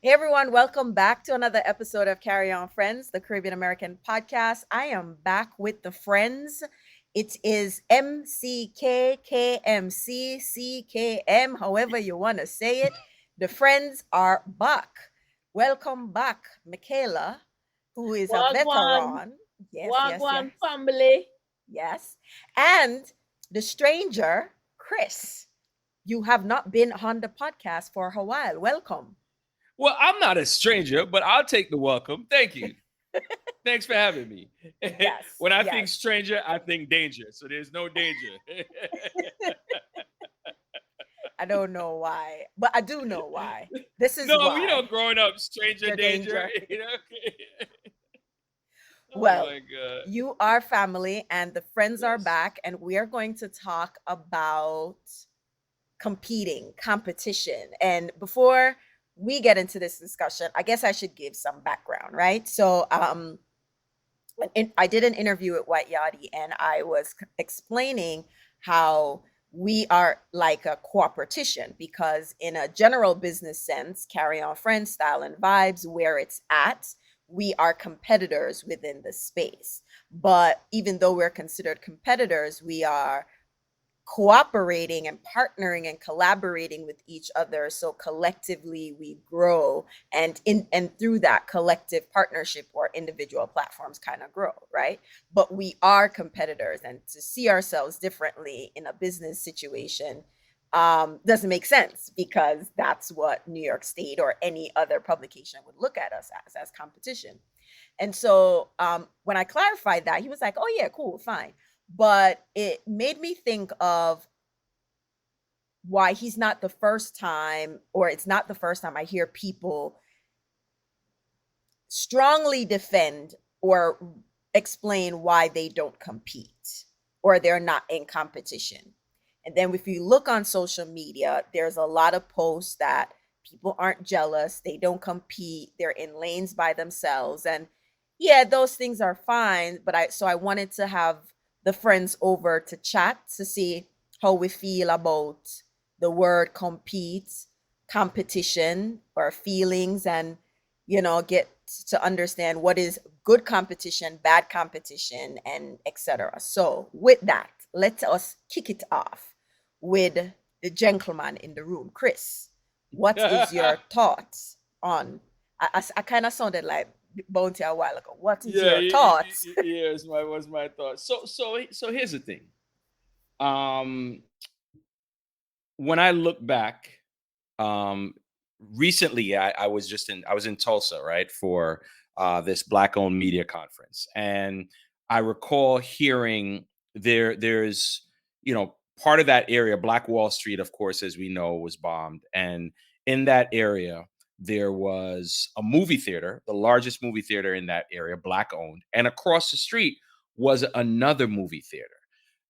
Hey everyone, welcome back to another episode of Carry On Friends, the Caribbean American podcast. I am back with the friends. It is MCKKMCCKM, however you want to say it. The friends are back. Welcome back, Mikelah, who is a Wagwan, veteran. Yes, yes, Wagwan yes, family. yes. And the stranger, Chris. You have not been on the podcast for a while. Welcome. Well, I'm not a stranger, but I'll take the welcome. Thank you. Thanks for having me. Yes, When I think yes. stranger, I think danger. So there's no danger. I don't know why, but I do know why. This is No, why. growing up, stranger Your danger. danger. Oh Well, my god. you are family, and the friends are Yes. back, and we are going to talk about competing, competition. And before we get into this discussion, I guess I should give some background, right? I did an interview with White Yachty, and I was explaining how we are like a cooperation because, in a general business sense, Carry On Friends style and vibes, where it's at, we are competitors within the space. But even though we're considered competitors, we are cooperating and partnering and collaborating with each other, so collectively we grow, and through that collective partnership or individual platforms kind of grow, right? But we are competitors, and to see ourselves differently in a business situation doesn't make sense, because that's what New York State or any other publication would look at us as competition. And so when I clarified that, he was like, oh, yeah, cool, fine. But it made me think of why he's not the first time, or it's not the first time I hear people strongly defend or explain why they don't compete or they're not in competition. And then if you look on social media, there's a lot of posts that people aren't jealous, they don't compete, they're in lanes by themselves. And yeah, those things are fine, but I wanted to have the friends over to chat to see how we feel about the word compete, competition, or feelings, and get to understand what is good competition, bad competition, and etc. So, with that, let us kick it off with the gentleman in the room, Chris. What is your thoughts on? I kind of sounded like Bounty a while ago. What is Yeah, your thoughts? yeah, was my thought. So here's the thing. Um when I look back, um recently I was in Tulsa, right, for this black owned media conference. And I recall hearing there's part of that area, Black Wall Street, of course, as we know, was bombed. And in that area there was a movie theater, the largest movie theater in that area, black owned, and across the street was another movie theater.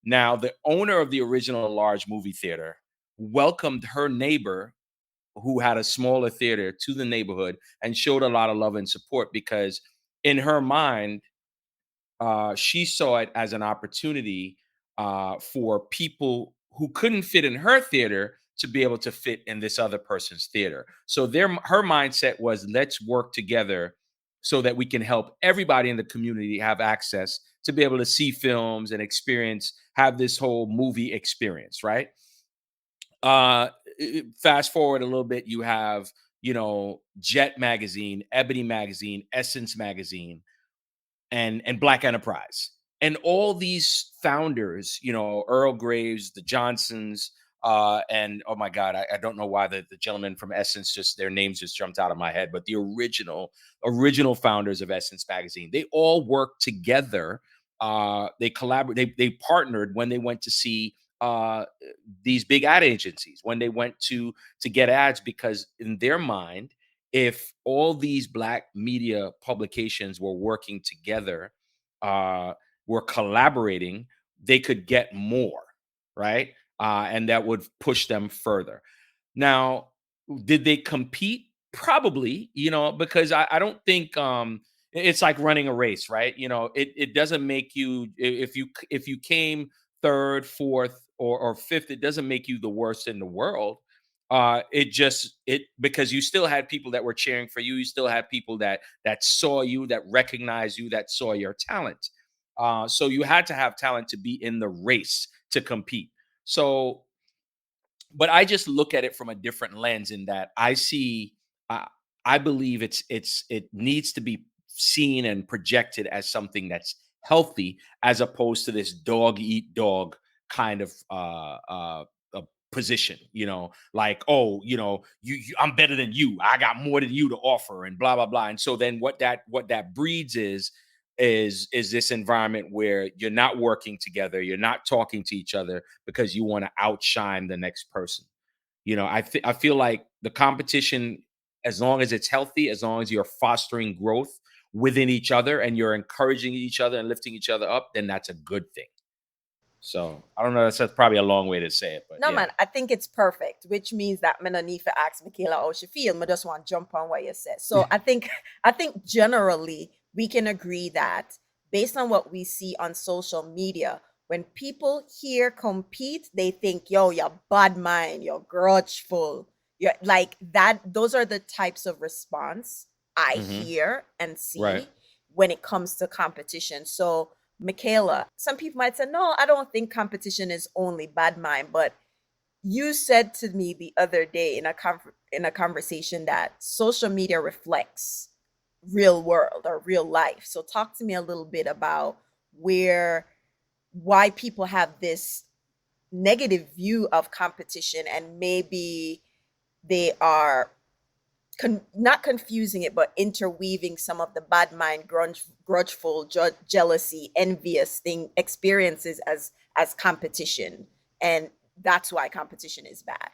Now, the owner of the original large movie theater welcomed her neighbor who had a smaller theater to the neighborhood and showed a lot of love and support, because in her mind, she saw it as an opportunity for people who couldn't fit in her theater to be able to fit in this other person's theater. So her mindset was, let's work together so that we can help everybody in the community have access to be able to see films and have this whole movie experience, right? uh Fast forward a little bit, you have Jet magazine, Ebony magazine, Essence magazine, and Black Enterprise. And all these founders, Earl Graves, the Johnsons, and oh my God, I don't know why the gentleman from Essence, just their names just jumped out of my head, but the original founders of Essence magazine, they all worked together. They collaborated, they partnered when they went to see these big ad agencies, when they went to get ads, because in their mind, if all these black media publications were working together, uh, were collaborating, they could get more, right? And that would push them further. Now, did they compete? Probably, because I don't think it's like running a race, right? It doesn't make you, if you came third, fourth, or fifth, it doesn't make you the worst in the world. It just it because you still had people that were cheering for you. You still had people that saw you, that recognized you, that saw your talent. So you had to have talent to be in the race to compete. So but I just look at it from a different lens in that I see uh, I believe it needs to be seen and projected as something that's healthy as opposed to this dog eat dog kind of position, like, oh, I'm better than you, I got more than you to offer, and blah blah blah. And so then what that breeds is this environment where you're not working together, you're not talking to each other because you want to outshine the next person. I feel like the competition, as long as it's healthy, as long as you're fostering growth within each other and you're encouraging each other and lifting each other up, then that's a good thing. So I don't know. That's probably a long way to say it, but No yeah. man, I think it's perfect, which means that me no need to ask Michaela how she feel. I just want to jump on what you said. So I think generally we can agree that based on what we see on social media, when people hear compete, they think, yo, you're bad mind, you're grudgeful. You're like that. Those are the types of response I Hmm. hear and Right. see when it comes to competition. So Michaela, some people might say, no, I don't think competition is only bad mind, but you said to me the other day in a conversation that social media reflects real world or real life. So talk to me a little bit about where why people have this negative view of competition, and maybe they are not confusing it but interweaving some of the bad mind, grudgeful, jealousy, envious thing experiences as competition, and that's why competition is bad.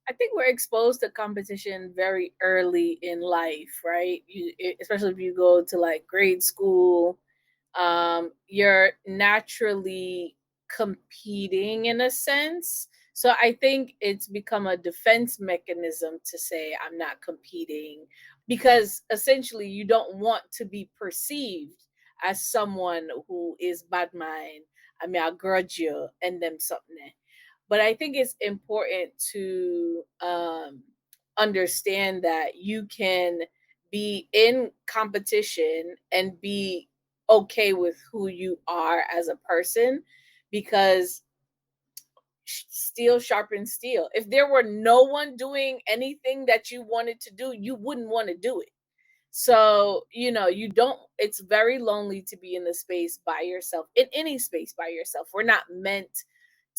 I think we're exposed to competition very early in life, right? Especially if you go to like grade school, you're naturally competing in a sense. So I think it's become a defense mechanism to say I'm not competing, because essentially you don't want to be perceived as someone who is bad mind. I mean, I'll grudge you and them something. But I think it's important to understand that you can be in competition and be okay with who you are as a person, because steel sharpens steel. If there were no one doing anything that you wanted to do, you wouldn't want to do it. So, you don't, it's very lonely to be in the space by yourself, in any space by yourself. We're not meant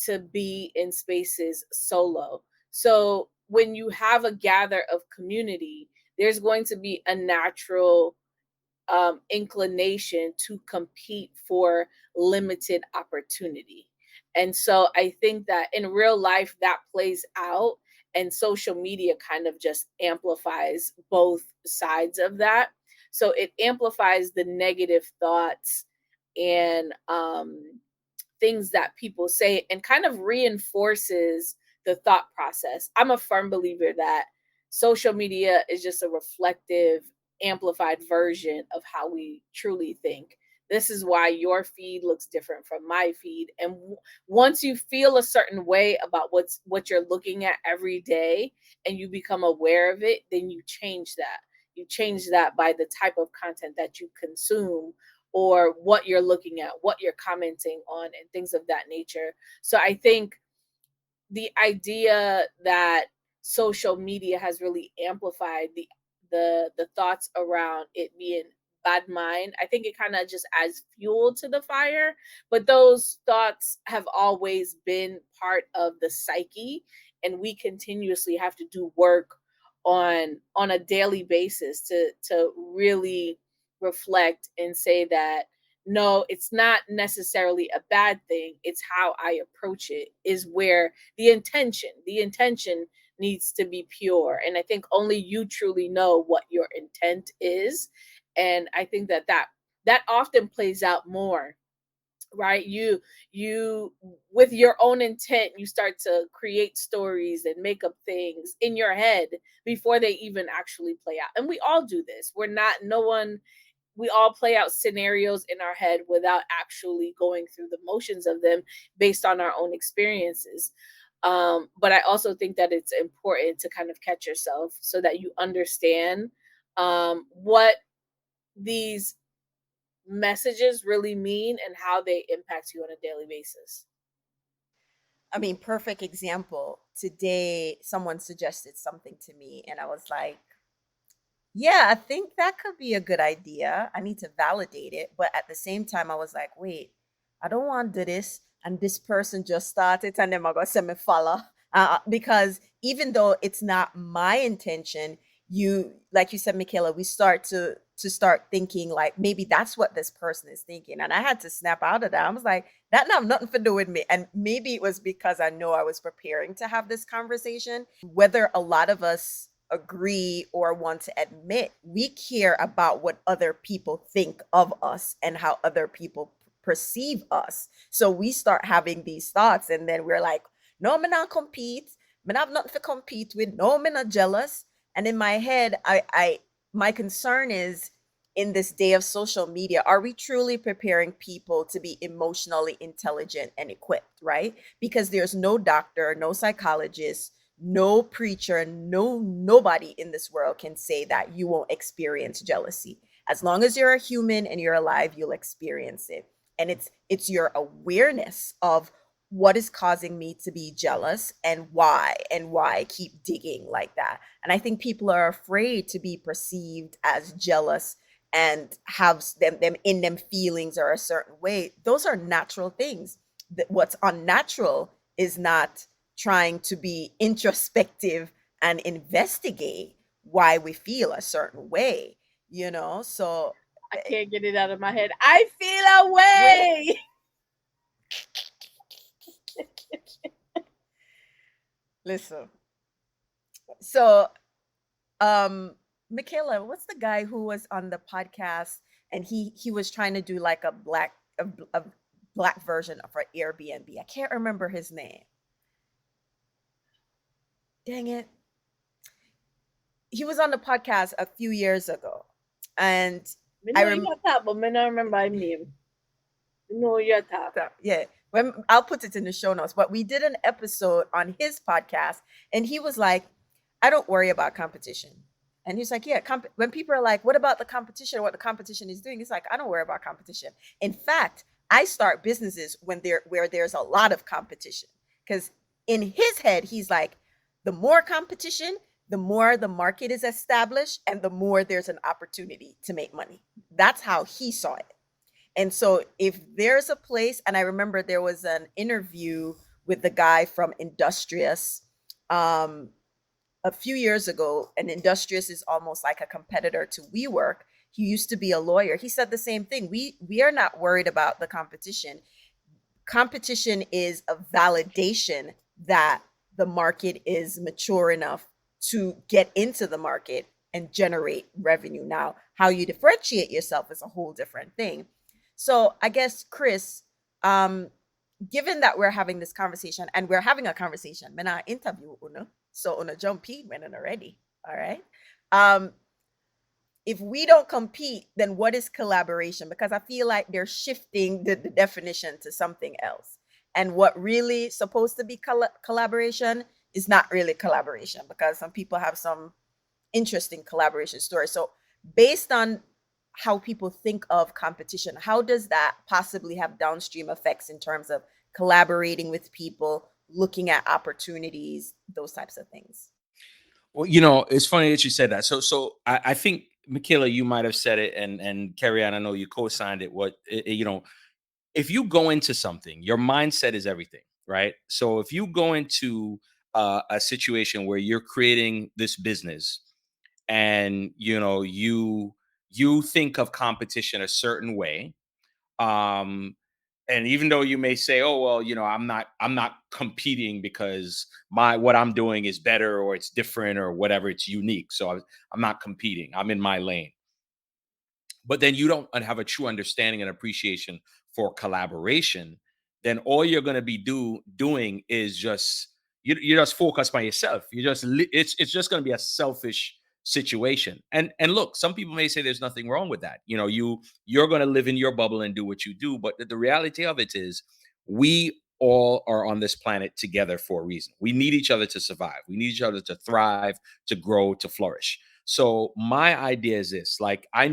to be in spaces solo. So, when you have a gather of community, there's going to be a natural inclination to compete for limited opportunity. And so I think that in real life that plays out, and social media kind of just amplifies both sides of that. So it amplifies the negative thoughts and things that people say, and kind of reinforces the thought process. I'm a firm believer that social media is just a reflective, amplified version of how we truly think. This is why your feed looks different from my feed. And once you feel a certain way about what you're looking at every day, and you become aware of it, then you change that. You change that by the type of content that you consume, or what you're looking at, what you're commenting on, and things of that nature. So I think the idea that social media has really amplified the thoughts around it being bad mind, I think it kind of just adds fuel to the fire. But those thoughts have always been part of the psyche, and we continuously have to do work on a daily basis to really reflect and say that no, it's not necessarily a bad thing. It's how I approach it is where the intention needs to be pure. And I think only you truly know what your intent is. And I think that often plays out more, right? You with your own intent, you start to create stories and make up things in your head before they even actually play out. And we all do this. We're not no one We all play out scenarios in our head without actually going through the motions of them based on our own experiences. But I also think that it's important to kind of catch yourself so that you understand what these messages really mean and how they impact you on a daily basis. I mean, perfect example. Today, someone suggested something to me, and I was like, yeah, I think that could be a good idea. I need to validate it. But at the same time, I was like, wait, I don't want to do this. And this person just started, and then I'm going to send me follow. Because even though it's not my intention, like you said, Michaela, we start to start thinking like maybe that's what this person is thinking. And I had to snap out of that. I was like, that not have nothing to do with me. And maybe it was because I know I was preparing to have this conversation. Whether a lot of us agree or want to admit, we care about what other people think of us and how other people perceive us. So we start having these thoughts, and then we're like, no, me not compete. Me not have nothing to compete with. No, me not jealous. And in my head, my concern is, in this day of social media, are we truly preparing people to be emotionally intelligent and equipped, right? Because there's no doctor, no psychologist, no preacher, nobody in this world can say that you won't experience jealousy. As long as you're a human and you're alive, you'll experience it. And it's your awareness of what is causing me to be jealous and why I keep digging like that. And I think people are afraid to be perceived as jealous and have them in them feelings are a certain way. Those are natural things. That what's unnatural is not trying to be introspective and investigate why we feel a certain way, so I can't get it out of my head. I feel a wait, way. listen. So Michaela, what's the guy who was on the podcast, and he was trying to do like a black version of our Airbnb? I can't remember his name. Dang it. He was on the podcast a few years ago, and Me I know remember. your top, but me not remember his name. Me know your top. Yeah, when I'll put it in the show notes. But we did an episode on his podcast, and he was like, "I don't worry about competition." And he's like, "Yeah, when people are like, what about the competition? What the competition is doing?" He's like, "I don't worry about competition. In fact, I start businesses where there's a lot of competition, because in his head, he's like, the more competition, the more the market is established, and the more there's an opportunity to make money." That's how he saw it. And so if there's a place, and I remember there was an interview with the guy from Industrious um, a few years ago, and Industrious is almost like a competitor to WeWork. He used to be a lawyer. He said the same thing. We are not worried about the competition. Competition is a validation that the market is mature enough to get into the market and generate revenue. Now, how you differentiate yourself is a whole different thing. So I guess, Chris, um, given that we're having this conversation, and we're having a conversation, when I interview Una, so Una jump in when Una ready. All right. Um, if we don't compete, then what is collaboration? Because I feel like they're shifting the definition to something else. And what really supposed to be collaboration is not really collaboration, because some people have some interesting collaboration stories. So, based on how people think of competition, how does that possibly have downstream effects in terms of collaborating with people, looking at opportunities, those types of things? Well, it's funny that you said that. So I think, Michaela, you might have said it, and Carrie Ann, I know you co-signed it. If you go into something, your mindset is everything, right? So if you go into a situation where you're creating this business, and you think of competition a certain way, um and even though you may say, oh well, I'm not competing because my what I'm doing is better, or it's different, or whatever, it's unique, so I'm not competing, I'm in my lane. But then you don't have a true understanding and appreciation for collaboration, then all you're going to be doing is just, you just focus by yourself. It's just going to be a selfish situation. And look, some people may say there's nothing wrong with that. You're going to live in your bubble and do what you do, but the reality of it is, we all are on this planet together for a reason. We need each other to survive. We need each other to thrive, to grow, to flourish. So my idea is this: like we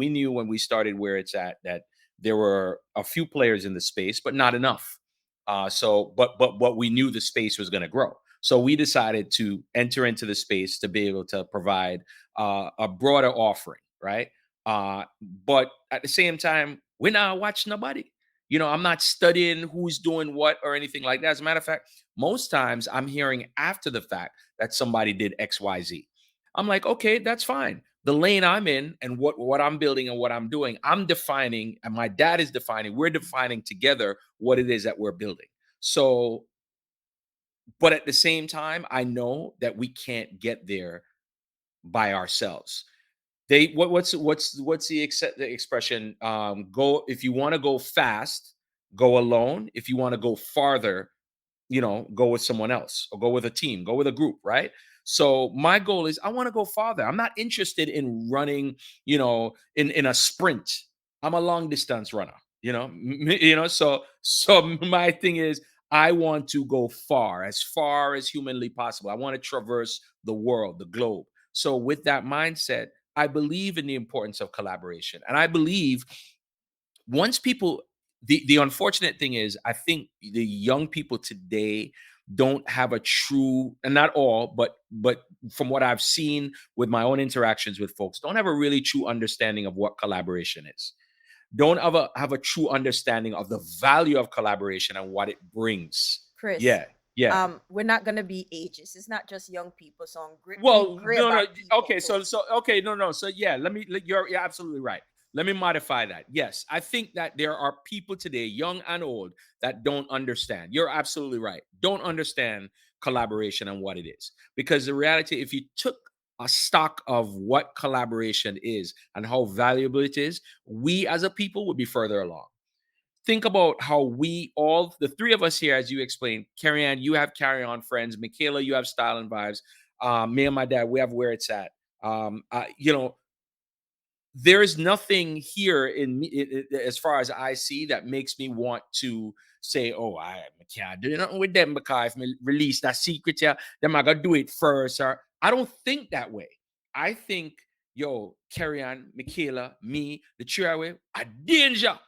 knew when we started where it's at that there were a few players in the space, but not enough. But we knew the space was going to grow. So we decided to enter into the space to be able to provide a broader offering, right? But at the same time, we're not watching nobody. I'm not studying who's doing what or anything like that. As a matter of fact, most times I'm hearing after the fact that somebody did XYZ. I'm like, okay, that's fine. The lane I'm in and what I'm building and what I'm doing, I'm defining, and my dad is defining, we're defining together what it is that we're building. So, but at the same time, I know that we can't get there by ourselves. What's the expression? Go if you want to go fast, go alone. If you want to go farther, go with someone else or go with a team, go with a group, right? So my goal is I want to go farther. I'm not interested in running, in a sprint. I'm a long distance runner, so my thing is I want to go far as humanly possible. I want to traverse the world, the globe. So with that mindset, I believe in the importance of collaboration. And I believe once people the unfortunate thing is I think the young people today don't have a true, and not all, but from what I've seen with my own interactions with folks, don't have a really true understanding of what collaboration is. Don't have a true understanding of the value of collaboration and what it brings. Chris, Yeah, yeah. we're not gonna be ages. It's not just young people. So we Well, agree no, no. about people Okay, too. so okay, no, no. So yeah, you're absolutely right. Let me modify that. Yes, I think that there are people today, young and old, that don't understand. You're absolutely right. Don't understand collaboration and what it is. Because the reality, if you took a stock of what collaboration is and how valuable it is, we as a people would be further along. Think about how we all, the three of us here, as you explained, Carrie Ann, you have Carry On Friends, Michaela, you have Style and Vibes. Me and my dad, we have Where It's At. There is nothing here in me, as far as I see, that makes me want to say, "Oh, I can't do nothing with them because if me release that secret here, then I gotta do it first." Or I don't think that way. I think, yo, Carry On, Michaela, me, the Chihuahua, a danger,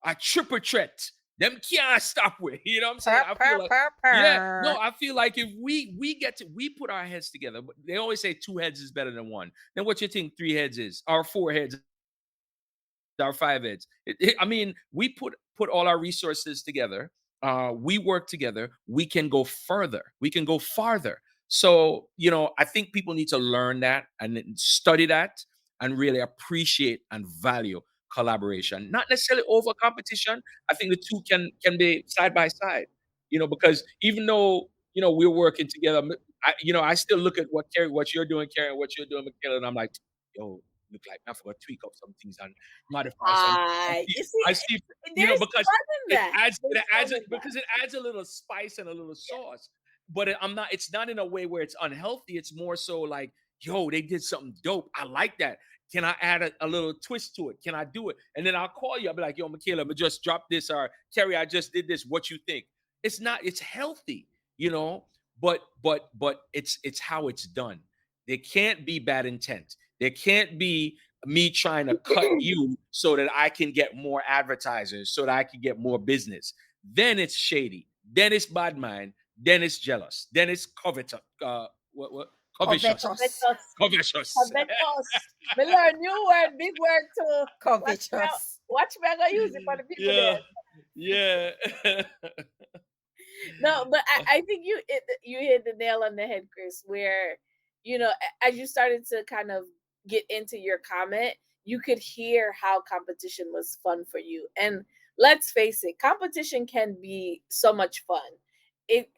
a triple threat. Them can't stop with. You know what I'm saying? Purr, I feel purr, like, purr, yeah, no, purr. I feel like if we put our heads together. But they always say two heads is better than one. Then what you think three heads is, or four heads our five heads. I mean, we put all our resources together. We work together. We can go further. We can go farther. So, I think people need to learn that and then study that and really appreciate and value collaboration. Not necessarily over competition. I think the two can be side by side. Because even though we're working together, I still look at what you're doing, Carrie, and what you're doing, Michaela, and I'm like, yo, look like I forgot to tweak up some things and modify some. You see, I see, there's because fun in it that. adds There's it fun adds in it that. because it adds a little spice and a little sauce. But I'm not. It's not in a way where it's unhealthy. It's more so like, yo, they did something dope. I like that. Can I add a little twist to it? Can I do it? And then I'll call you. I'll be like, yo, Michaela, I just dropped this. Or Kerry, I just did this. What you think? It's not. It's healthy, but it's how it's done. There can't be bad intent. There can't be me trying to cut you so that I can get more advertisers, so that I can get more business. Then it's shady. Then it's bad mind. Then it's jealous. Then it's covetous. What? Covetousness. Covetous. Covetous. Covetous. Covetous. We learn new word, big word too. Watch me out. Covetous. Watch me, I gonna use it for the people Yeah. there. Yeah. No, but I think you hit the nail on the head, Chris, where as you started to kind of get into your comment, you could hear how competition was fun for you. And let's face it, competition can be so much fun. It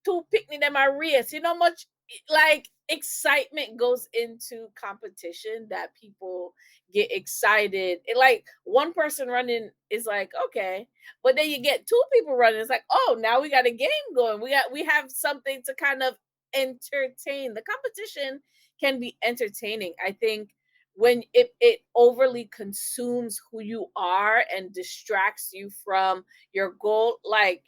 Two picnic them a race, much like excitement goes into competition, that people get excited. Like one person running is like, okay, but then you get two people running, it's like, oh, now we got a game going, we have something to kind of entertain. The competition can be entertaining, I think, when it overly consumes who you are and distracts you from your goal. Like,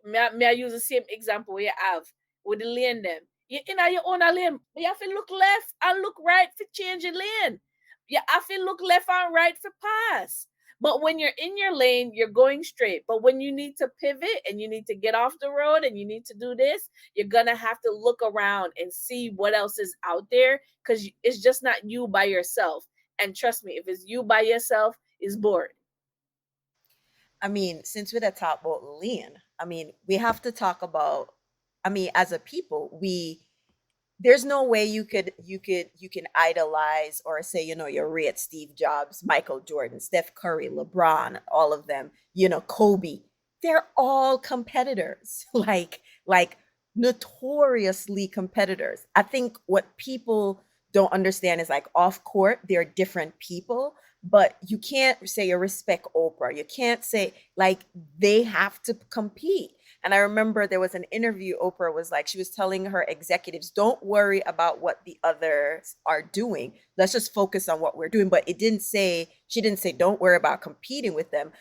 May I use the same example you have with the lane them. You in your own a lane, you have to look left and look right for change your lane. You have to look left and right for pass. But when you're in your lane, you're going straight. But when you need to pivot and you need to get off the road and you need to do this, you're gonna have to look around and see what else is out there, because it's just not you by yourself. And trust me, if it's you by yourself, it's boring. I mean, since we're the top about lean, I mean, we have to talk about, I mean, as a people, there's no way you can idolize or say, you know, you rate Steve Jobs, Michael Jordan, Steph Curry, LeBron, all of them, you know, Kobe. They're all competitors. Like notoriously competitors. I think what people don't understand is like off court, they're different people, but you can't say you respect Oprah. You can't say like they have to compete. And I remember there was an interview Oprah was like, she was telling her executives, don't worry about what the others are doing. Let's just focus on what we're doing. But she didn't say, don't worry about competing with them.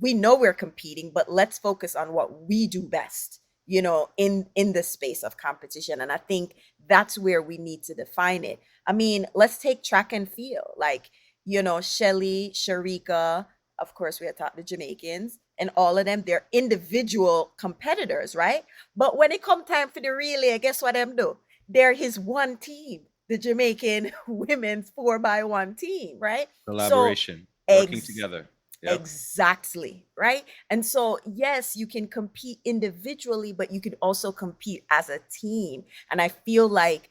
We know we're competing, but let's focus on what we do best, you know, in the space of competition. And I think that's where we need to define it. I mean, let's take track and field. Like, you know, Shelly, Sharika, of course, we had taught the Jamaicans, and all of them, they're individual competitors, right? But when it come time for the relay, guess what them do? They're his one team, the Jamaican women's 4x1 team, right? So, Collaboration, working ex- together. Yep. exactly, right? And so, yes, you can compete individually, but you can also compete as a team. And I feel like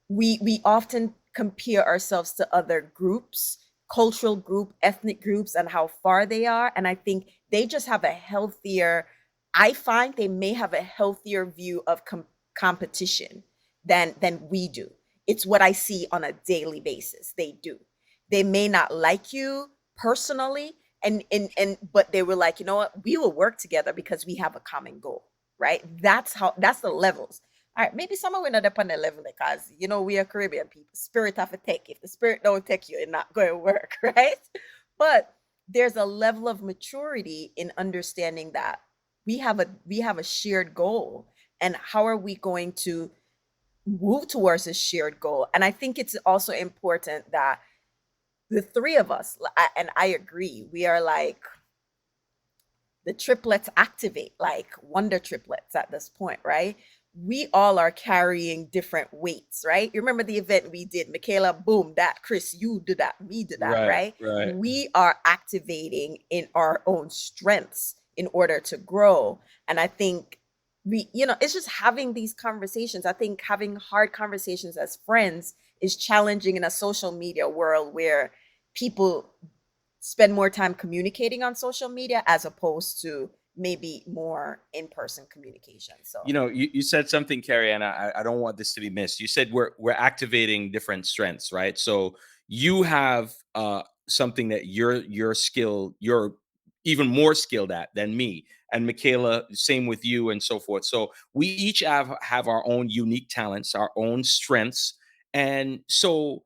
we often compare ourselves to other groups, cultural group, ethnic groups, and how far they are, and I think they just have a healthier, I find they may have a healthier view of competition than we do. It's what I see on a daily basis. They do. They may not like you personally, and but they were like, you know what, we will work together because we have a common goal, right? That's the levels. All right, maybe some of we not up on the level because you know we are Caribbean people. Spirit have to take. If the spirit don't take you, it's not going to work, right? But there's a level of maturity in understanding that we have a shared goal, and how are we going to move towards a shared goal? And I think it's also important that the three of us, and I agree, we are like the triplets activate, like wonder triplets at this point, right? We all are carrying different weights, right? You remember the event we did, Mikelah, boom, that, Chris, you did that, me did that, Right, right? right. We are activating in our own strengths in order to grow. And I think you know, it's just having these conversations. I think having hard conversations as friends is challenging in a social media world where people spend more time communicating on social media as opposed to maybe more in-person communication. You So know, you said something, Carrie, and I don't want this to be missed. You said we're activating different strengths, right? So you have something that you're even more skilled at than me, and Michaela, same with you, and so forth. So we each have our own unique talents, our own strengths, and so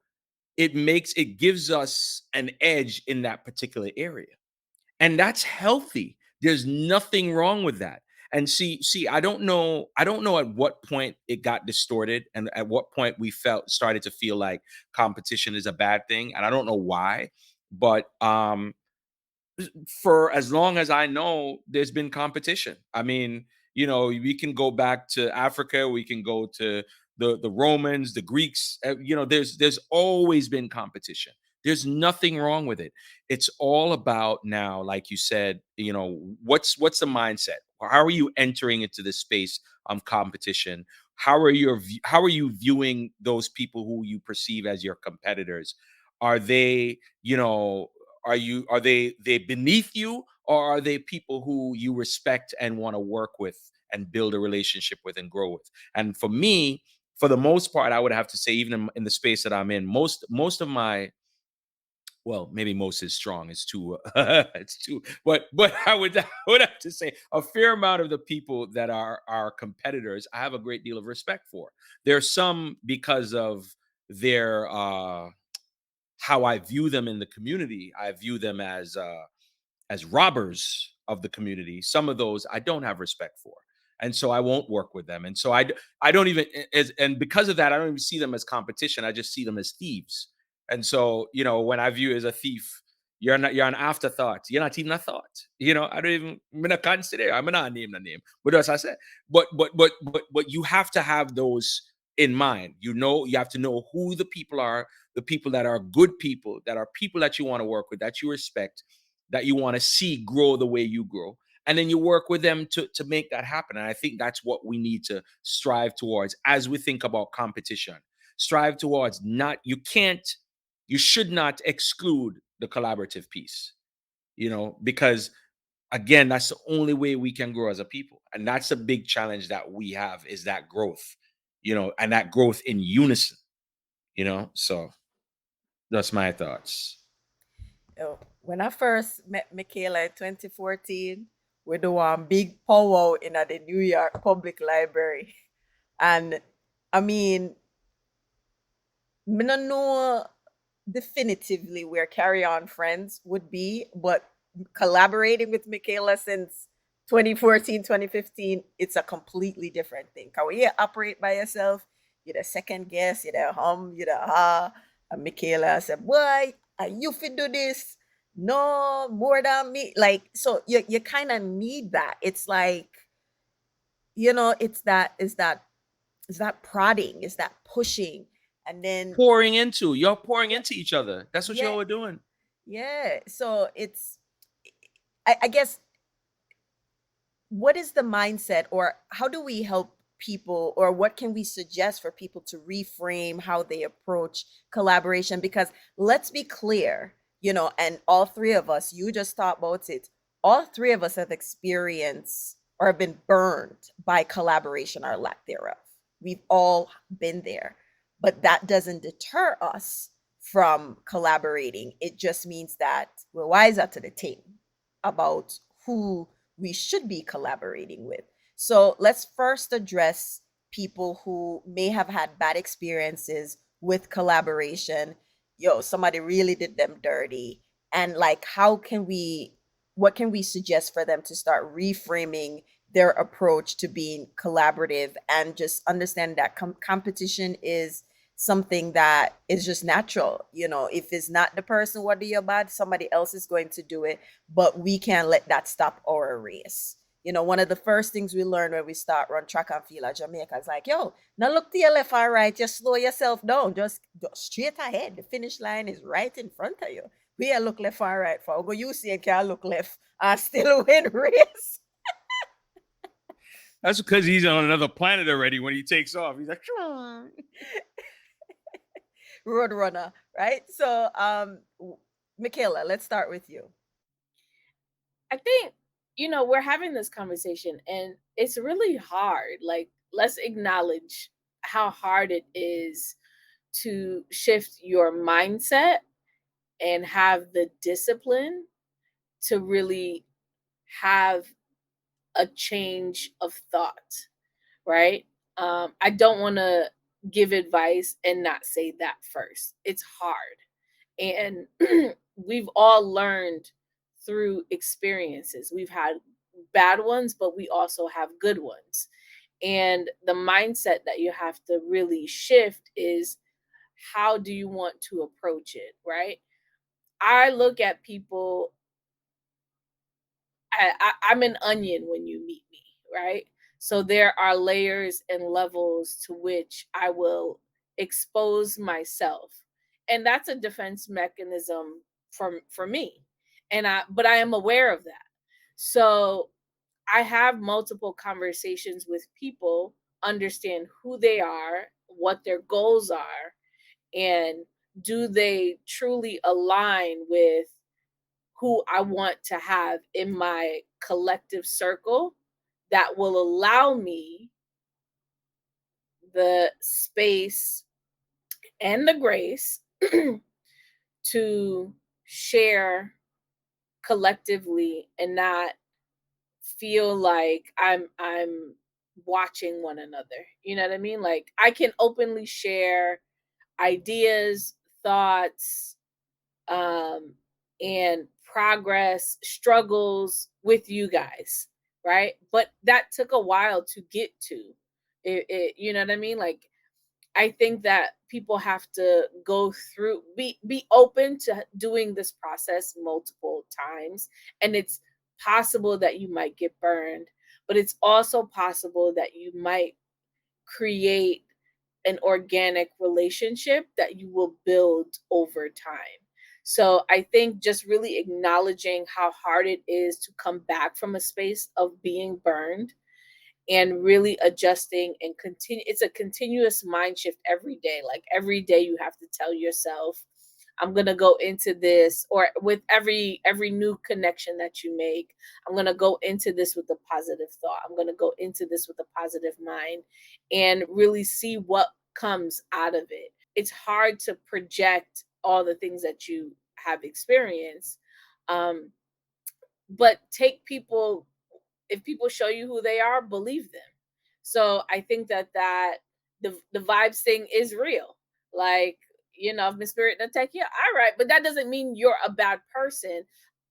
it gives us an edge in that particular area, and that's healthy. There's nothing wrong with that. And see, I don't know at what point it got distorted, and at what point we felt started to feel like competition is a bad thing, and I don't know why. But for as long as I know, there's been competition. I mean, you know, we can go back to Africa, we can go to the Romans, the Greeks. You know, there's always been competition. There's nothing wrong with it. It's all about now, like you said, you know, what's the mindset? How are you entering into this space of competition? How are you viewing those people who you perceive as your competitors? Are they, you know, are they beneath you, or are they people who you respect and want to work with and build a relationship with and grow with? And for me, for the most part, I would have to say, even in the space that I'm in, most of my, well, maybe most is strong, it's too it's too, but I would have to say a fair amount of the people that are our competitors, I have a great deal of respect for. There's some because of their how I view them in the community. I view them as robbers of the community, some of those I don't have respect for. And so I won't work with them. And so I don't even, and because of that, I don't even see them as competition. I just see them as thieves. And so, when I view you as a thief, you're an afterthought. You're not even a thought. I don't even, I'm not consider, I'm not name the name. But as I said, but you have to have those in mind. You have to know who the people are, the people that are good people, that are people that you want to work with, that you respect, that you want to see grow the way you grow. And then you work with them to make that happen. And I think that's what we need to strive towards as we think about competition. Strive towards you should not exclude the collaborative piece, because again, that's the only way we can grow as a people. And that's a big challenge that we have, is that growth, and that growth in unison, so that's my thoughts. Oh, when I first met Mikelah in 2014, we do one big powwow in at the New York Public Library. And I mean, I don't know definitively where Carry On Friends would be, but collaborating with Mikelah since 2014, 2015, it's a completely different thing. Cause when you operate by yourself, you're the second guess, you're the you're the and Mikelah said, boy, you fit do this. No more than me. Like, so you kind of need that. It's like, it's that prodding, it's that pushing. And then You're pouring yeah, into each other. That's what yeah, y'all were doing. yeah. So I guess, what is the mindset, or how do we help people, or what can we suggest for people to reframe how they approach collaboration? Because let's be clear, and all three of us, you just thought about it, all three of us have experienced or have been burned by collaboration or lack thereof. We've all been there, but that doesn't deter us from collaborating. It just means that we're wiser to the team about who we should be collaborating with. So let's first address people who may have had bad experiences with collaboration. Somebody really did them dirty. And like, what can we suggest for them to start reframing their approach to being collaborative, and just understand that competition is something that is just natural. If it's not the person what do you bad, somebody else is going to do it, but we can't let that stop our race. One of the first things we learn when we start run track and field at Jamaica is like, yo, now look to your left or right, just slow yourself down, just go straight ahead. The finish line is right in front of you. We are look left or right for go, you see and can look left and still win race. That's because he's on another planet already when he takes off. He's like, Road runner, right? So Mikelah, let's start with you. I think, we're having this conversation and it's really hard. Like, let's acknowledge how hard it is to shift your mindset and have the discipline to really have a change of thought, right? I don't want to give advice and not say that first. It's hard. And we've all learned through experiences. We've had bad ones, but we also have good ones. And the mindset that you have to really shift is, how do you want to approach it, right? I look at people, I'm an onion when you meet me, right? So there are layers and levels to which I will expose myself, and that's a defense mechanism for me. But I am aware of that. So I have multiple conversations with people, understand who they are, what their goals are, and do they truly align with who I want to have in my collective circle that will allow me the space and the grace to share collectively and not feel like I'm watching one another. You know what I mean? Like, I can openly share ideas, thoughts, um, and progress, struggles with you guys, right? But that took a while to get to. You know what I mean? Like, I think that people have to go through, be open to doing this process multiple times, and it's possible that you might get burned, but it's also possible that you might create an organic relationship that you will build over time. So I think just really acknowledging how hard it is to come back from a space of being burned and really adjusting and continue, it's a continuous mind shift every day. Like every day you have to tell yourself, I'm going to go into this, or with every new connection that you make, I'm going to go into this with a positive thought, I'm going to go into this with a positive mind, and really see what comes out of it. It's hard to project all the things that you have experienced, um, but take people, if people show you who they are, believe them. So I think that the vibes thing is real. Like, if my spirit don't take you, all right, but that doesn't mean you're a bad person.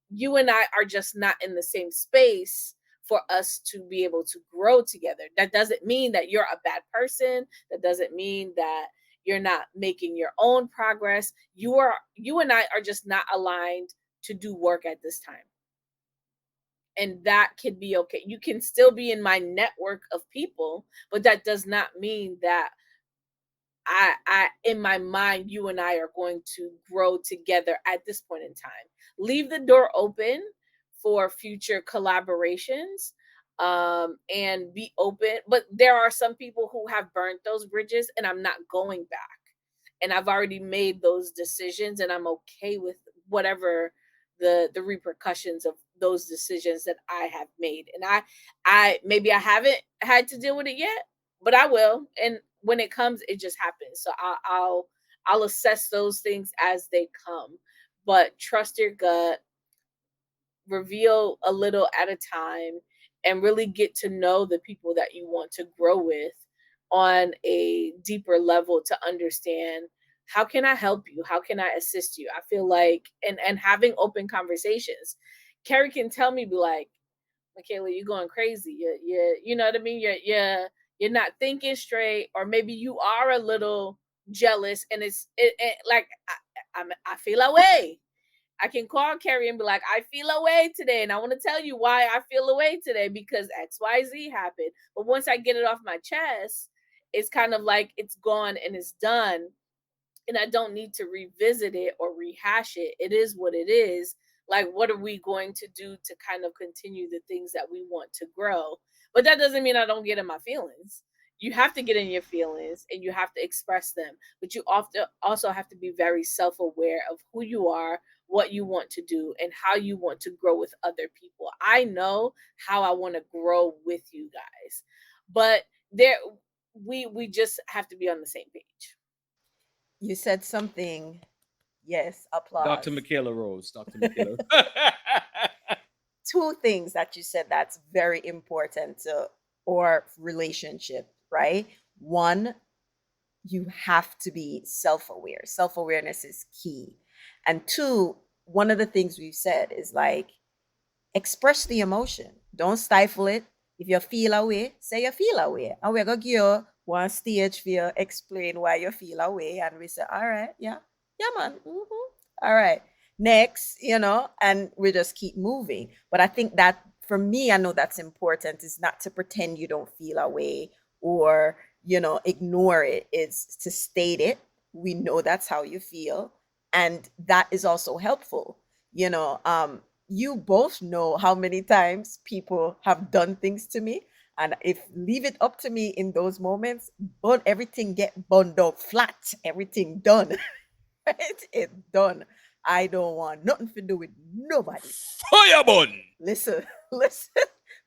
You and I are just not in the same space for us to be able to grow together. That doesn't mean that you're a bad person. That doesn't mean that you're not making your own progress. You and I are just not aligned to do work at this time, and that can be okay. You can still be in my network of people, but that does not mean that in my mind, you and I are going to grow together at this point in time. Leave the door open for future collaborations, and be open. But there are some people who have burnt those bridges, and I'm not going back. And I've already made those decisions, and I'm okay with whatever the repercussions of those decisions that I have made. And I maybe I haven't had to deal with it yet, but I will. And when it comes, it just happens. So I'll assess those things as they come. But trust your gut, reveal a little at a time, and really get to know the people that you want to grow with on a deeper level to understand, how can I help you, how can I assist you. I feel like, and having open conversations. Carrie can tell me, be like, Mikelah, you're going crazy. You know what I mean? You're not thinking straight, or maybe you are a little jealous, and like I feel away. I can call Carrie and be like, I feel away today, and I want to tell you why I feel away today, because XYZ happened. But once I get it off my chest, it's kind of like it's gone and it's done, and I don't need to revisit it or rehash it. It is what it is. Like, what are we going to do to kind of continue the things that we want to grow? But that doesn't mean I don't get in my feelings. You have to get in your feelings and you have to express them, but you often also have to be very self-aware of who you are, what you want to do, and how you want to grow with other people. I know how I want to grow with you guys, but there we just have to be on the same page. You said something. Yes, Dr. applause. Michaela Rose. Dr. Michaela. Two things that you said that's very important to our relationship, right? One, you have to be self-aware. Self-awareness is key. And two, one of the things we've said is like, express the emotion. Don't stifle it. If you feel away, say you feel away. And we're going to give you one stage for you explain why you feel away. And we say, all right, yeah, yeah, man. All right. Next, and we just keep moving. But I think that for me, I know that's important, is not to pretend you don't feel away or, ignore it. It's to state it. We know that's how you feel. And that is also helpful. You both know how many times people have done things to me, and if leave it up to me in those moments, burn everything, get burned out flat, everything done. Right? It's done. I don't want nothing to do with nobody. Firebun! Listen, listen.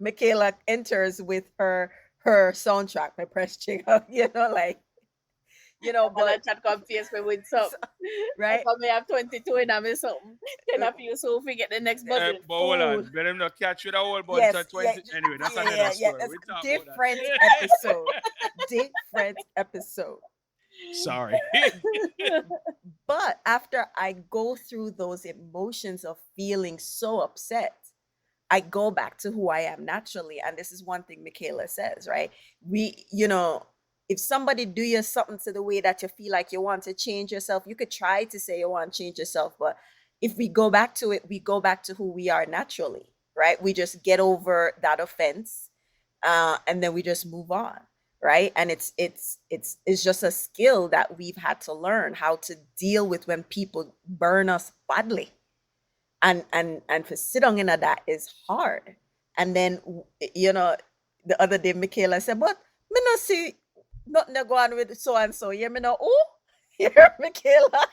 Mikelah enters with her soundtrack, my press chick, like, And I but chat confuse me with something. right. If I may have 22 and I'm in something, then I feel so forget the next button. But hold Fool. on. Let him not catch you with a whole bunch Yes, of yeah, 20. Anyway, that's yeah, another yeah, yeah. story. That's We a talk about different that. episode. Different episode. Sorry. But after I go through those emotions of feeling so upset, I go back to who I am naturally. And this is one thing Michaela says, right? If somebody do you something to the way that you feel like you want to change yourself, you could try to say you want to change yourself. But if we go back to it, we go back to who we are naturally, right? We just get over that offense, and then we just move on, right? And it's just a skill that we've had to learn how to deal with when people burn us badly, and for sit on in that is hard. And then you know, the other day Michaela said, "But me no see nothing to go on with so and so." Yeah, me know. Oh, here, Michaela.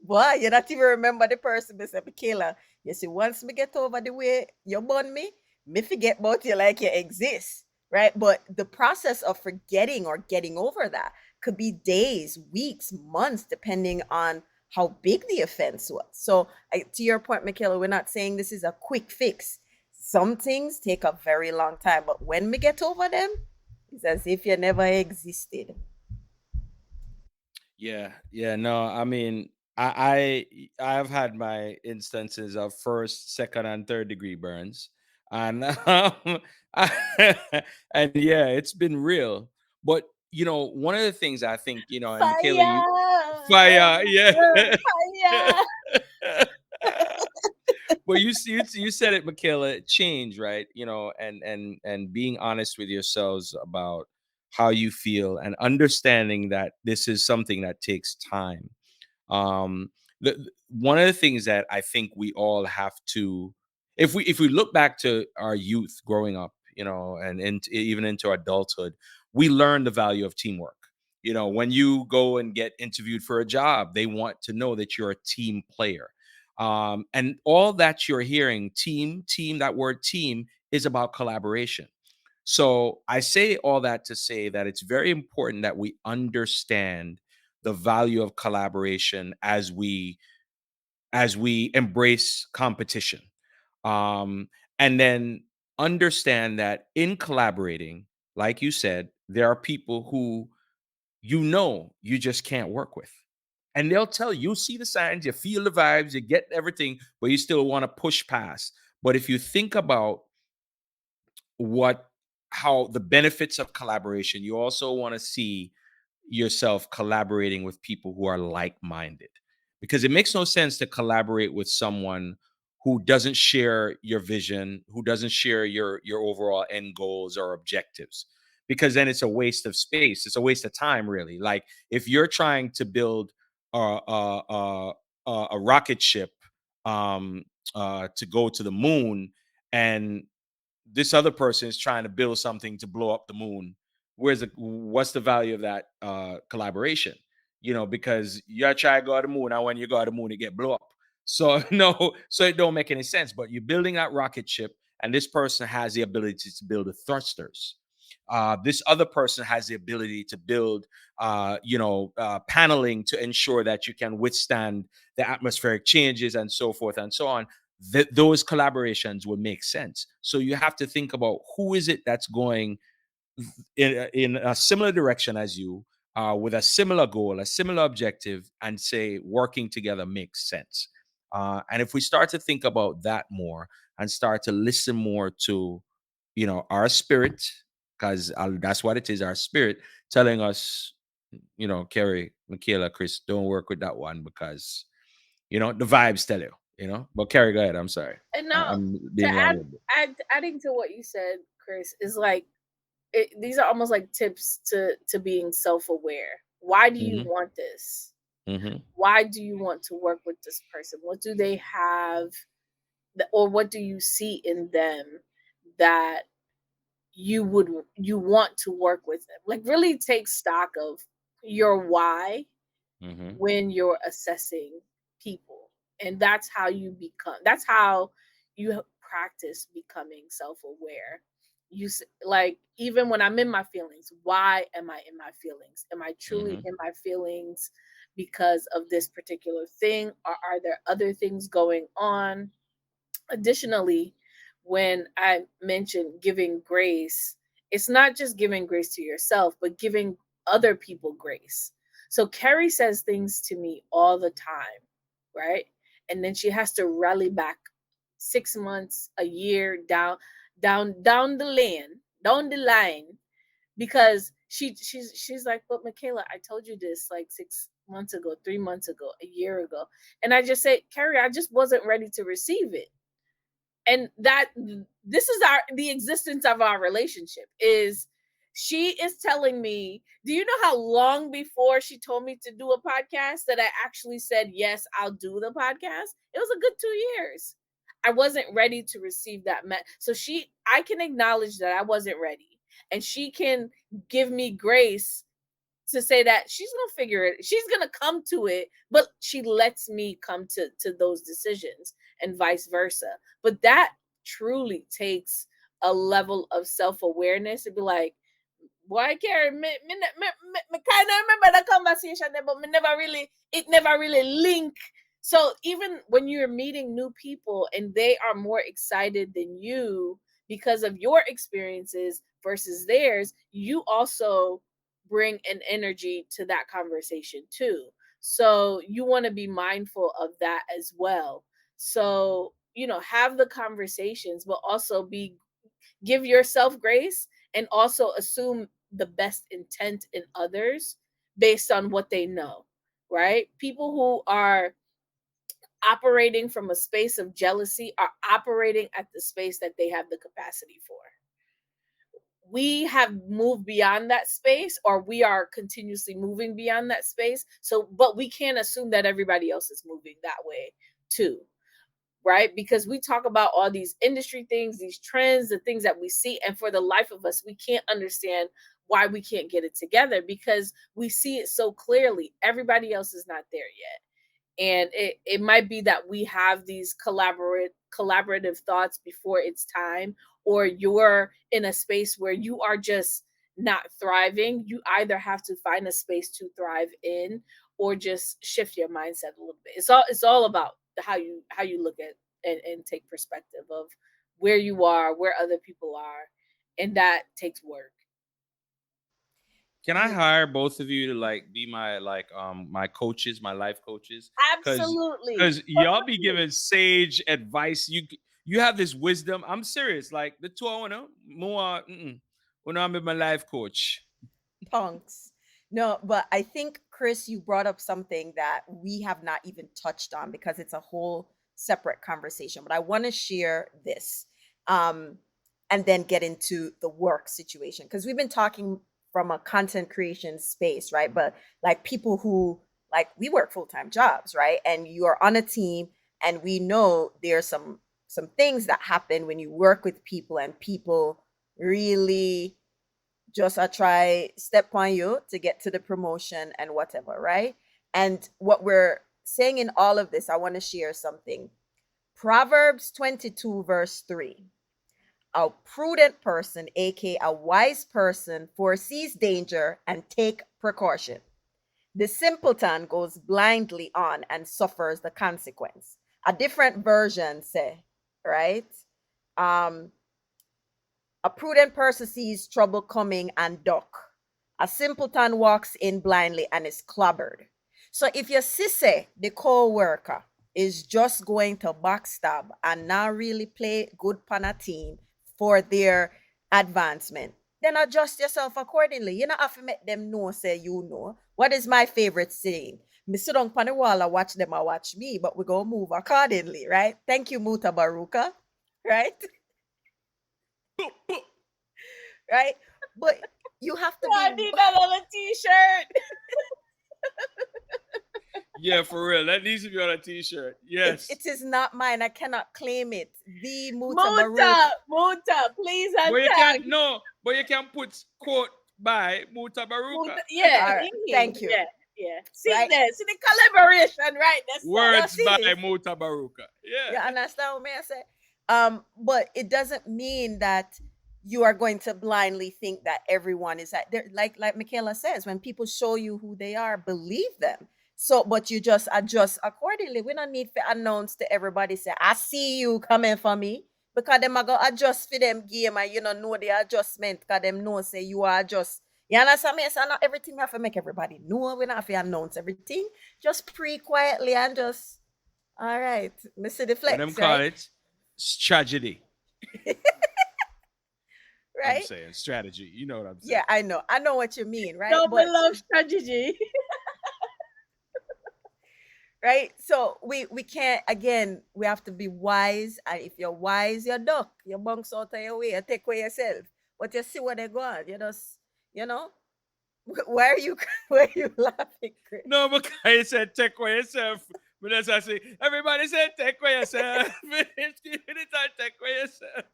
Boy, you not even remember the person. Me say, Michaela, you see, once me get over the way you born me forget about you like you exist, right? But the process of forgetting or getting over that could be days, weeks, months, depending on how big the offense was. So, to your point, Michaela, we're not saying this is a quick fix. Some things take a very long time, but when we get over them, it's as if you never existed. Yeah, yeah, no, I mean, I've had my instances of first, second, and third degree burns, and and yeah, it's been real. But one of the things I think, and Michaela, you Fire! fire, yeah. Fire! Well, you said it, Michaela. Change, right? And being honest with yourselves about how you feel and understanding that this is something that takes time. um One of the things that I think we all have to, if we look back to our youth growing up, and even into adulthood, we learn the value of teamwork. When you go and get interviewed for a job, they want to know that you're a team player. And all that you're hearing, team, that word team, is about collaboration. So I say all that to say that it's very important that we understand the value of collaboration as we embrace competition. um, and then understand that in collaborating, like you said, there are people who you just can't work with, and they'll tell you, you see the signs, you feel the vibes, you get everything, but you still want to push past. But if you think about what how the benefits of collaboration, you also want to see yourself collaborating with people who are like-minded, because it makes no sense to collaborate with someone who doesn't share your vision, who doesn't share your overall end goals or objectives, because then it's a waste of space, it's a waste of time, really. Like, if you're trying to build a a rocket ship, um to go to the moon, and this other person is trying to build something to blow up the moon, what's the value of that collaboration? Because you try to go to the moon, and when you go to the moon, it get blow up. So no, so it don't make any sense. But you're building that rocket ship, and this person has the ability to build the thrusters. This other person has the ability to build paneling to ensure that you can withstand the atmospheric changes, and so forth and so on. Those collaborations will make sense. So you have to think about who is it that's going in a similar direction as you, with a similar goal, a similar objective, and say working together makes sense. And if we start to think about that more and start to listen more to, our spirit, because that's what it is, our spirit telling us, Kerry, Michaela, Chris, don't work with that one because the vibes tell you. But Carrie, go ahead. I'm sorry. And now, I'm to being long winded. adding to what you said, Chris, is like these are almost like tips to being self-aware. Why do you Hmm. want this? Hmm. Why do you want to work with this person? What do they have, or what do you see in them that you want to work with them? Like, really take stock of your why Hmm. when you're assessing people. And that's how you practice becoming self-aware. Like, even when I'm in my feelings, why am I in my feelings? Am I truly Hmm. in my feelings because of this particular thing, or are there other things going on? Additionally, when I mentioned giving grace, it's not just giving grace to yourself, but giving other people grace. So Carrie says things to me all the time, right? And then she has to rally back 6 months, a year down the lane, down the line, because she's like, but Mikelah, I told you this like 6 months ago, 3 months ago, a year ago. And I just say, Carrie, I just wasn't ready to receive it. And that this is the existence of our relationship is she is telling me, do you know how long before she told me to do a podcast that I actually said yes, I'll do the podcast? It was a good 2 years. I wasn't ready to receive that so I can acknowledge that I wasn't ready, and she can give me grace to say that she's gonna figure it, she's gonna come to it, but she lets me come to those decisions, and vice versa. But that truly takes a level of self-awareness to be like, boy, Carrie, me kind of remember the conversation there, but it never really link. So even when you're meeting new people and they are more excited than you because of your experiences versus theirs, you also bring an energy to that conversation too. So you want to be mindful of that as well. So, have the conversations, but also give yourself grace, and also assume the best intent in others based on what they know, right? People who are operating from a space of jealousy are operating at the space that they have the capacity for. We have moved beyond that space, or we are continuously moving beyond that space. So, but we can't assume that everybody else is moving that way too, right? Because we talk about all these industry things, these trends, the things that we see, and for the life of us, we can't understand why we can't get it together, because we see it so clearly. Everybody else is not there yet. And it might be that we have these collaborative thoughts before it's time, or you're in a space where you are just not thriving. You either have to find a space to thrive in, or just shift your mindset a little bit. It's all about how you look at and take perspective of where you are, where other people are, and that takes work. Can I You hire both of you to like be my my coaches, my life coaches? Cause Absolutely. cause y'all be giving sage advice. You have this wisdom. I'm serious. Like the two I wanna more when I'm my life coach. punks. No, but I think, Chris, you brought up something that we have not even touched on because it's a whole separate conversation. But I want to share this, um, and then get into the work situation, because we've been talking from a content creation space, right? But like people who, like, we work full-time jobs, right? And you are on a team, and we know there's some things that happen when you work with people, and people really just a try step on you to get to the promotion and whatever, right? And what we're saying in all of this, I want to share something. Proverbs 22, verse 3. A prudent person, aka a wise person, foresees danger and take precaution. The simpleton goes blindly on and suffers the consequence. A different version say, right? Um, a prudent person sees trouble coming and duck. A simpleton walks in blindly and is clobbered. So if your sissy, the co-worker, is just going to backstab and not really play good pan a team for their advancement, then adjust yourself accordingly. You don't have to make them know, say you know. What is my favorite saying? Me sit on pan the wall, I watch them, I watch me, but we go move accordingly, right? Thank you, Muta Baruka, right? Right? But you have to be. I need that on a t-shirt. Yeah, for real. That needs to be on a t-shirt. It, Yes. it is not mine. I cannot claim it. The Muta Baruch. Muta, please and But you tag. can't no, but you can put quote by Muta Muta, Baruka. yeah, All right. Thank you. yeah, yeah. See Right? there, see the collaboration, right? That's so. You Words see by this? Muta Baruka. You Yeah. understand what I say? But it doesn't mean that you are going to blindly think that everyone is at there. Like Mikelah says, when people show you who they are, believe them. So, but you just adjust accordingly. We don't need to announce to everybody, say, I see you coming for me. Because them are going to adjust for them game, and you don't know the adjustment, because them know say you are just You understand me? So not everything we have to make everybody know. We not have to announce everything. Just quietly and just all right. Me see the What them flex, call right? it? Tragedy. I'm Right? saying strategy. You know what I'm saying. Yeah, I know. I know what you mean, right? No, But love strategy. right? So we can't again, we have to be wise. And if you're wise, you're duck. You bounce out of your way, you take away yourself. But you see what they go on. You just, you know, why are you why are you laughing, Chris? No, because I said take away yourself. But as I say, everybody said take away yourself. Anytime take away yourself.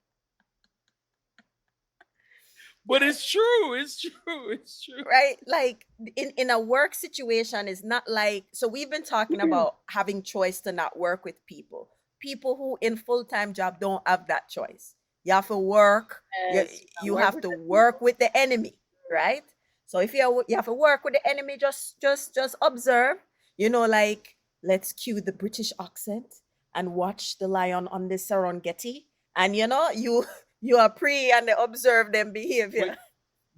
But it's true. It's true. It's true. Right? Like in a work situation is not like, so we've been talking about having choice to not work with people. People who in full-time job don't have that choice. You have to work, Yes, you work have with to the work people. with the enemy, right? So if you have to work with the enemy, just observe, like let's cue the British accent and watch the lion on the Serengeti, and you are pre and observe them But behavior.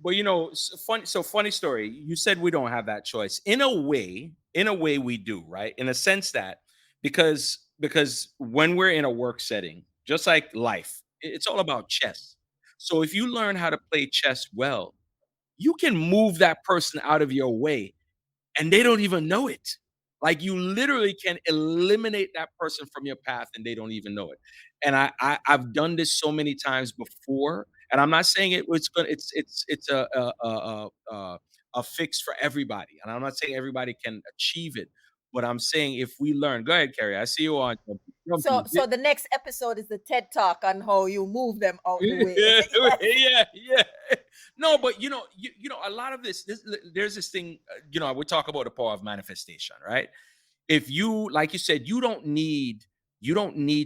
but funny. So funny story. You said we don't have that choice. In a way, we do, right? In a sense that because when we're in a work setting, just like life, it's all about chess. So if you learn how to play chess well, you can move that person out of your way and they don't even know it. Like you literally can eliminate that person from your path and they don't even know it. And I've done this so many times before, and I'm not saying it's gonna it's a fix for everybody, and I'm not saying everybody can achieve it, but I'm saying if we learn. Go ahead, Carrie. I see you on. So Jumpy. so the next episode is the TED talk on how you move them out the way. Yeah, Yes. yeah, yeah. No, but a lot of there's this thing. We talk about the power of manifestation, right? If you, like you said, you don't need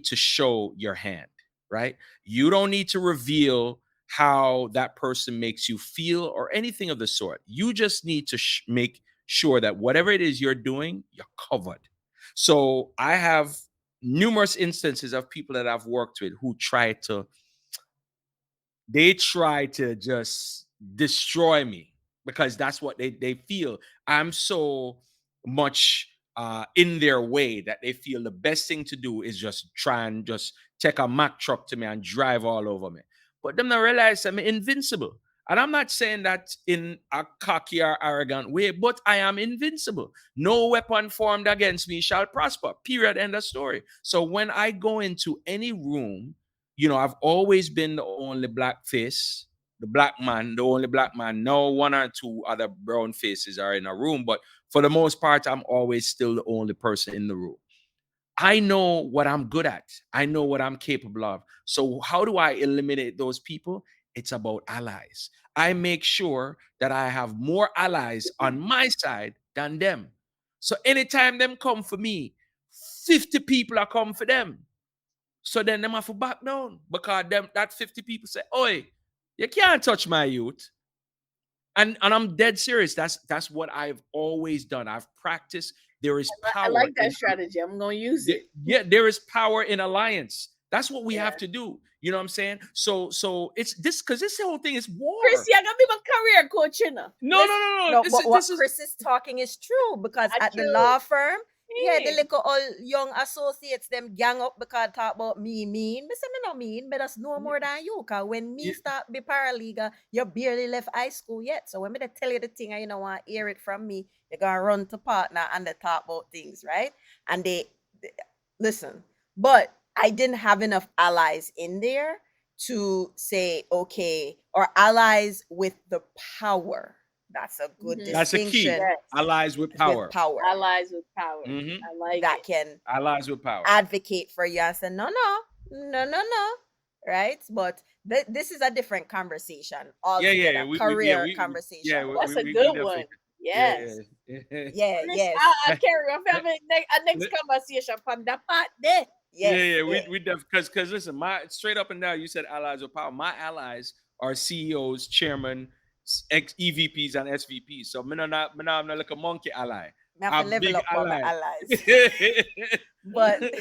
to show your hand, right? You don't need to reveal how that person makes you feel or anything of the sort. You just need to make sure that whatever it is you're doing, you're covered. So I have numerous instances of people that I've worked with who try to just destroy me because that's what they feel. I'm so much in their way that they feel the best thing to do is just try and just take a Mack truck to me and drive all over me. But them not realize I'm invincible. And I'm not saying that in a cocky or arrogant way, but I am invincible. No weapon formed against me shall prosper. Period. End of story. So when I go into any room, I've always been the only black face, the black man, the only black man. No one or two other brown faces are in a room, but for the most part, I'm always still the only person in the room. I know what I'm good at. I know what I'm capable of. So how do I eliminate those people? It's about allies. I make sure that I have more allies on my side than them. So anytime them come for me, 50 people are come for them. So then them have to back down because them that 50 people say, "Oi, you can't touch my youth." And I'm dead serious. That's what I've always done. I've practiced. There is I power like that in strategy. I'm gonna use it. yeah, there is power in alliance. That's what we Yeah. have to do. You know what I'm saying? So it's this because this whole thing is war. Chrissy, I gotta be my career coach, you know. No, no, Listen, no, no. no, This but is what this is Chris is talking is true because That's at the true. law firm, yeah, the Hey. little old young associates them gang up because talk about me mean. Me say me no mean, but that's no more than you. Cause when me yeah, start be paralegal, you barely left high school yet. So when me dey tell you the thing and you don't want to hear it from me, you're gonna run to partner and they talk about things, right? And they listen, but I didn't have enough allies in there to say, okay, or allies with the power. That's a good that's a key. distinction Yes. Allies with with power. power Allies with power. Hmm. I like that it. can Allies with power. advocate for you and say, no, no, no, no, no. Right? But this is a different conversation Yeah, yeah, yeah. altogether, career Yeah, conversation. That's But a we good one. definitely. Yeah, Yes. yeah. yeah, Chris, yes, I carry on. Have a next conversation from that part there. Yeah, yes, yeah, we because listen, my straight up and down, you said allies with power. My allies are CEOs, chairman, ex EVPs, and SVPs. So I'm not like a monkey ally, I have a to level big up on my ally. allies. But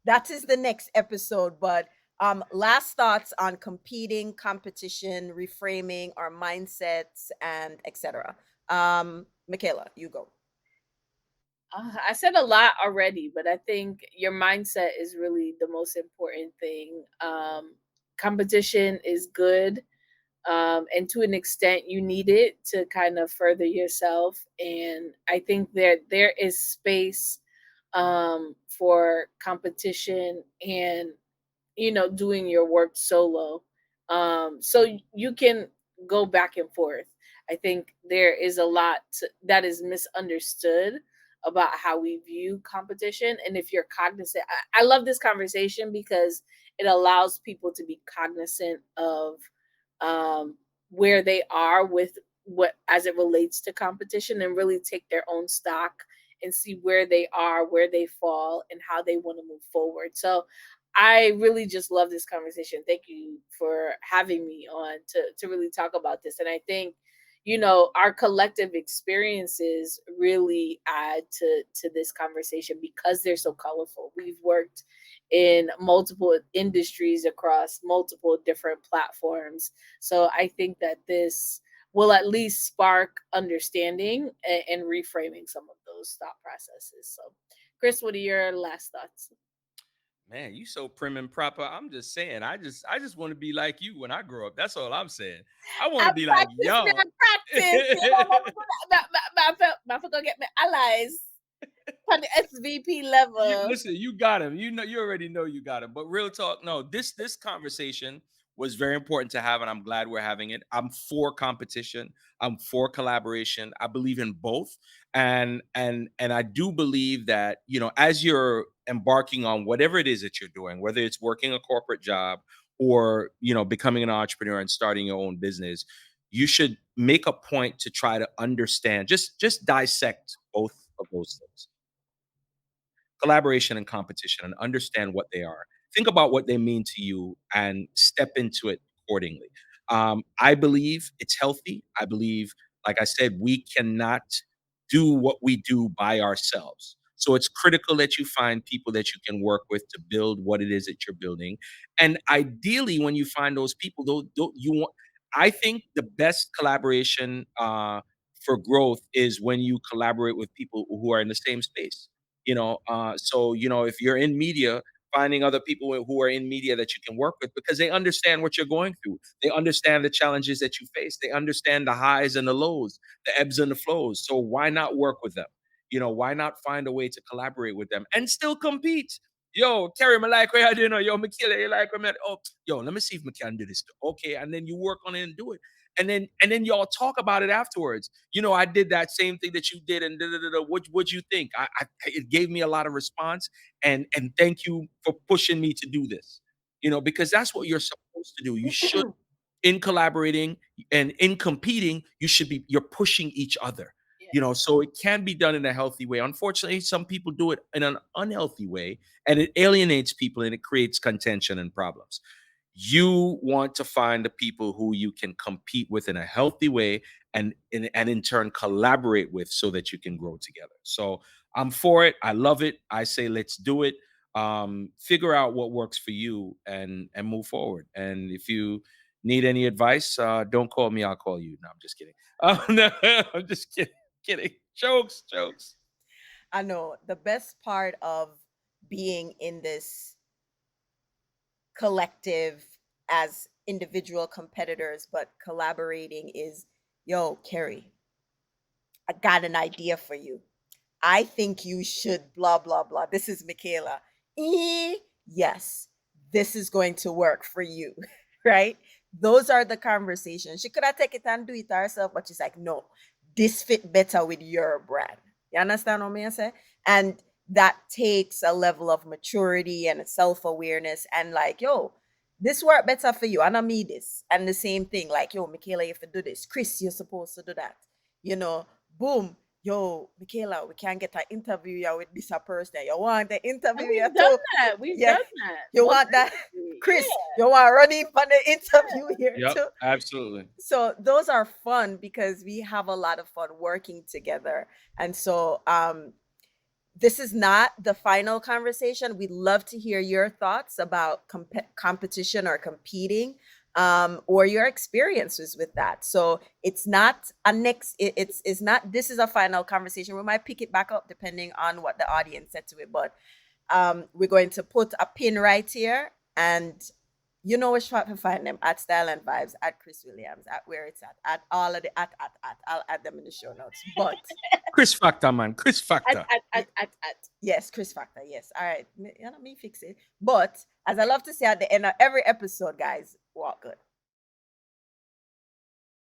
that is the next episode. But Last thoughts on competing, competition, reframing our mindsets, and etc. Mikelah, you go. I said a lot already, but I think your mindset is really the most important thing. Competition is good, and to an extent, you need it to kind of further yourself. And I think there is space for competition and doing your work solo, so you can go back and forth. I think there is a lot that is misunderstood about how we view competition. And if you're cognizant, I love this conversation because it allows people to be cognizant of um, where they are with what as it relates to competition, and really take their own stock and see where they are, where they fall, and how they want to move forward. So I really just love this conversation. Thank you for having me on to really talk about this. And I think, our collective experiences really add to this conversation because they're so colorful. We've worked in multiple industries across multiple different platforms. So I think that this will at least spark understanding and reframing some of those thought processes. So, Chris, what are your last thoughts? Man, you so prim and proper. I'm just saying, I just want to be like you when I grow up. That's all I'm saying. I want I to be like practice, yo. man, practice. I forgot get my allies on the SVP level. Listen, you got him. You know, you already know you got him. But real talk, no, this conversation was very important to have, and I'm glad we're having it. I'm for competition. I'm for collaboration. I believe in both, and I do believe that as you're embarking on whatever it is that you're doing, whether it's working a corporate job or becoming an entrepreneur and starting your own business, you should make a point to try to understand, just dissect both of those things, collaboration and competition, and understand what they are. Think about what they mean to you and step into it accordingly. I believe it's healthy. I believe, like I said, we cannot do what we do by ourselves. So it's critical that you find people that you can work with to build what it is that you're building. And ideally, when you find those people, you want. I think the best collaboration for growth is when you collaborate with people who are in the same space. So if you're in media, finding other people who are in media that you can work with, because they understand what you're going through, they understand the challenges that you face, they understand the highs and the lows, the ebbs and the flows. So why not work with them? Why not find a way to collaborate with them and still compete? Yo, Kerry, I like where I do know. Yo, Mikelah, you like where oh, yo, let me see if I can do this. Okay, and then you work on it and do it. And then y'all talk about it afterwards. I did that same thing that you did, and da, da, da, da. What you think? It gave me a lot of response, and thank you for pushing me to do this. Because that's what you're supposed to do. You should, in collaborating and in competing, you're pushing each other. Yes. So it can be done in a healthy way. Unfortunately, some people do it in an unhealthy way, and it alienates people and it creates contention and problems. You want to find the people who you can compete with in a healthy way, and in turn collaborate with, so that you can grow together. So I'm for it. I love it. I say let's do it. Figure out what works for you, and move forward. And if you need any advice, don't call me. I'll call you. No, I'm just kidding. No, I'm just kidding. Kidding. Jokes, jokes. I know the best part of being in this collective as individual competitors but collaborating is, yo, Kerry, I got an idea for you. I think you should blah blah blah. This is Mikelah. Yes, this is going to work for you, right? Those are the conversations. She could have taken it and do it herself, but she's like, no, this fit better with your brand. You understand what I'm saying? And that takes a level of maturity and self awareness, and like, yo, this work better for you. And I need this. And the same thing, like, yo, Mikelah, you have to do this. Chris, you're supposed to do that. You know, boom, yo, Mikelah, we can't get an interview here with this person. You want the And interview here we've done too? that. We've Yeah. done that You most want that? recently. Chris, Yeah. you want running for the interview here Yep, too? absolutely. So those are fun because we have a lot of fun working together. And so this is not the final conversation. We'd love to hear your thoughts about competition or competing, or your experiences with that. So it's not a next. It's not. This is a final conversation. We might pick it back up depending on what the audience said to it. But we're going to put a pin right here, and you know which spot to find them at Style and Vibes, at Chris Williams, at where it's at all of the at. I'll add them in the show notes. But Chris Factor, man. Chris Factor. yes, Chris Factor. Yes. All right. You know me fix it. But as I love to say at the end of every episode, guys, walk good.